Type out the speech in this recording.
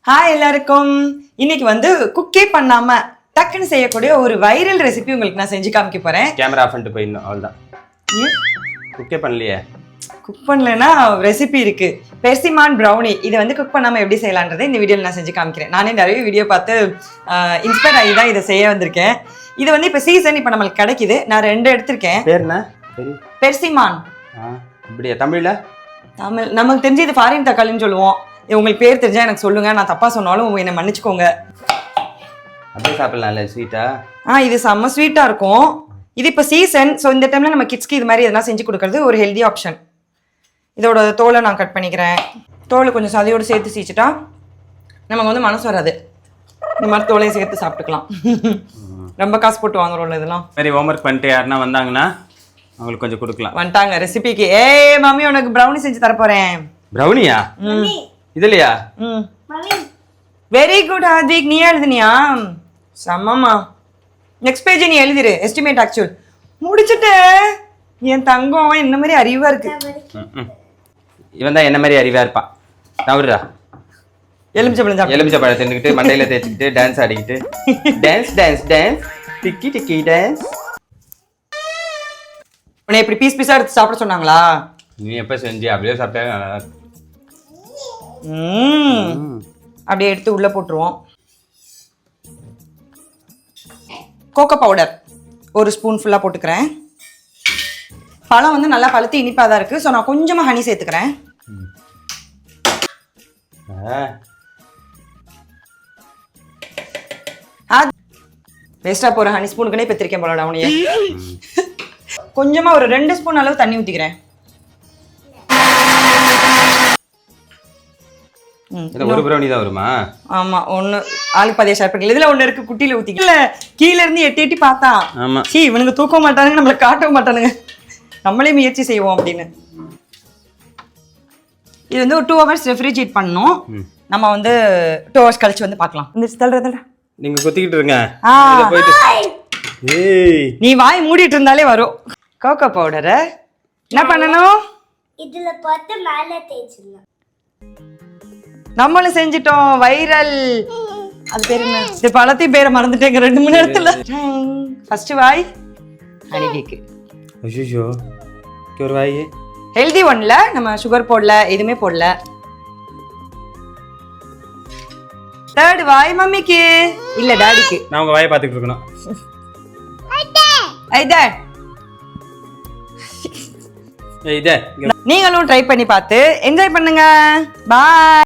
Hi எல்லாருக்கும். இன்னைக்கு வந்து குக்கே பண்ணாம டக்குன்னு செய்யக்கூடிய ஒரு வைரல் ரெசிபி உங்களுக்கு நான் செஞ்சு காமிக்க போறேன். கேமரா ஆஃப் பண்ணிட்டு போயிடணும், அவ்வளோதான். குக்கே பண்ணலையே. குக் பண்ணலன்னா ரெசிபி இருக்கு, பெர்சிமான் ப்ரௌனி. இதை வந்து குக் பண்ணாம எப்படி செய்யலான்றதை இந்த வீடியோவில் நான் செஞ்சு காமிக்கிறேன். நானே நிறைய வீடியோ பார்த்து இன்ஸ்பயர் ஆகி தான் இதை செய்ய வந்திருக்கேன். இது வந்து இப்போ சீசன், இப்போ நம்மளுக்கு கிடைக்குது. நான் 2 எடுத்திருக்கேன். பேர் என்ன? பெர்சிமான். இப்படியா தமிழ்ல? தமிழ் நமக்கு தெரிஞ்சு இது ஃபாரின் தக்காளின்னு சொல்லுவோம். உங்களுக்கு பேர் தெரிஞ்சா எனக்கு சொல்லுங்க, நான் தப்பா சொன்னாலும் என்னை மன்னிச்சுக்கோங்க. அப்படியே சாப்பிடலாம்ல, ஸ்வீட்டா? இது செம்ம ஸ்வீட்டா இருக்கும். இது இப்போ சீசன், ஸோ இந்த டைம்ல நம்ம கிட்ஸ்க்கு இது மாதிரி எதனா செஞ்சு கொடுக்கறது ஒரு ஹெல்தி ஆப்ஷன். இதோட தோலை நான் கட் பண்ணிக்கிறேன். தோலை கொஞ்சம் சதையோடு சேர்த்து சீச்சிட்டா நமக்கு வந்து மனசு வராது. இந்த மாதிரி தோலையை சேர்த்து சாப்பிட்டுக்கலாம். ரொம்ப காசு போட்டு வாங்குறோம்ல இதெல்லாம். சரி, ஹோம்ஒர்க் பண்ணிட்டு யாருன்னா வந்தாங்கன்னா அவங்களுக்கு கொஞ்சம் கொடுக்கலாம். வந்துட்டாங்க ரெசிபிக்கு. மாமி உனக்கு ப்ரௌனி செஞ்சு தர போறேன். ப்ரௌனியா? இதுலையா? Very good Hardik. நீ எழுதுனியா? செம்மம்மா. நெக்ஸ்ட் பேஜ் நீ எழுதிரு. எஸ்டிமேட் ஆக்சுவல் முடிச்சுட்டு. என் தங்கம் என்ன மாதிரி அறிவா இருக்கு. இவன் தான் என்ன மாதிரி அறிவா இருப்பான். நவருடா. எலுமிச்சப்பழம் தின்னுக்கிட்டு மண்டையில தேய்ச்சிக்கிட்டு டான்ஸ் ஆடிக்கிட்டு டான்ஸ் டான்ஸ் டான்ஸ் டிக்கி டிக்கி டான்ஸ். உன்னை இப்படி பீஸ் பீஸா எடுத்து சாப்பிட சொன்னாங்களா? நீ எப்ப செஞ்சு அப்படியே சாப்பிட்டா? அப்படியே எடுத்து உள்ள போட்டுருவோம். கோகோ பவுடர் ஒரு ஸ்பூன் ஃபுல்லா போட்டுக்கிறேன். பழம் வந்து நல்லா பழுத்து இனிப்பா தான் இருக்கு, ஸோ நான் கொஞ்சமா ஹனி சேர்த்துக்கிறேன். வேஸ்டா போற ஹனி ஸ்பூனுக்குனே பெற்றிருக்கேன் போலடா உனையே. கொஞ்சமா ஒரு 2 ஸ்பூன் அளவு தண்ணி ஊத்திக்கிறேன். ஒரு ப்ரௌனி தான் வருமா? ஆமா, ஒண்ணு ஆளுக்கு 10 ஷேர் பண்ணல. இதுல ஒண்ணு இருக்கு, குட்டியில ஊத்திக்கல. கீழ இருந்து எட்டி எட்டி பார்த்தா இவனுங்க தூக்க மாட்டானுங்க, நம்மள காட்டவும் மாட்டானுங்க. நம்மளே முயற்சி செய்வோம் அப்படின்னு. இது வந்து ஒரு 2 hours ரெஃப்ரிஜரேட் பண்ணணும். நம்ம வந்து 2 hours கழிச்சு வந்து பார்க்கலாம். இந்த தள்ளுறதுல நீங்க கொத்திக்கிட்டு இருங்க. நீ வாய் மூடிட்டு இருந்தாலே வரும். கோகோ பவுடரை என்ன பண்ணணும்? இதுல போட்டு மேல தேய்ச்சிடலாம். நம்மளும் செஞ்சிட்டோம். வைரல். அது பேர் என்ன? இது பழத்தையும் பேரை மறந்துட்டேங்க 2 மணி நேரத்துல. ஃபர்ஸ்ட் வாய் ஹனி கேக். ஐயோ, ஒரு வாய் ஹெல்தி ஒன்ல நம்ம சுகர் போடல, எதுவுமே போடல. தேர்ட் வாய் மம்மிக்கு இல்ல டாடிக்கு. நான் உங்க வாயை பாத்துக்கிட்டு இருக்கணும். நீங்களும் ட்ரை பண்ணி பார்த்து என்ஜாய் பண்ணுங்க. பாய்.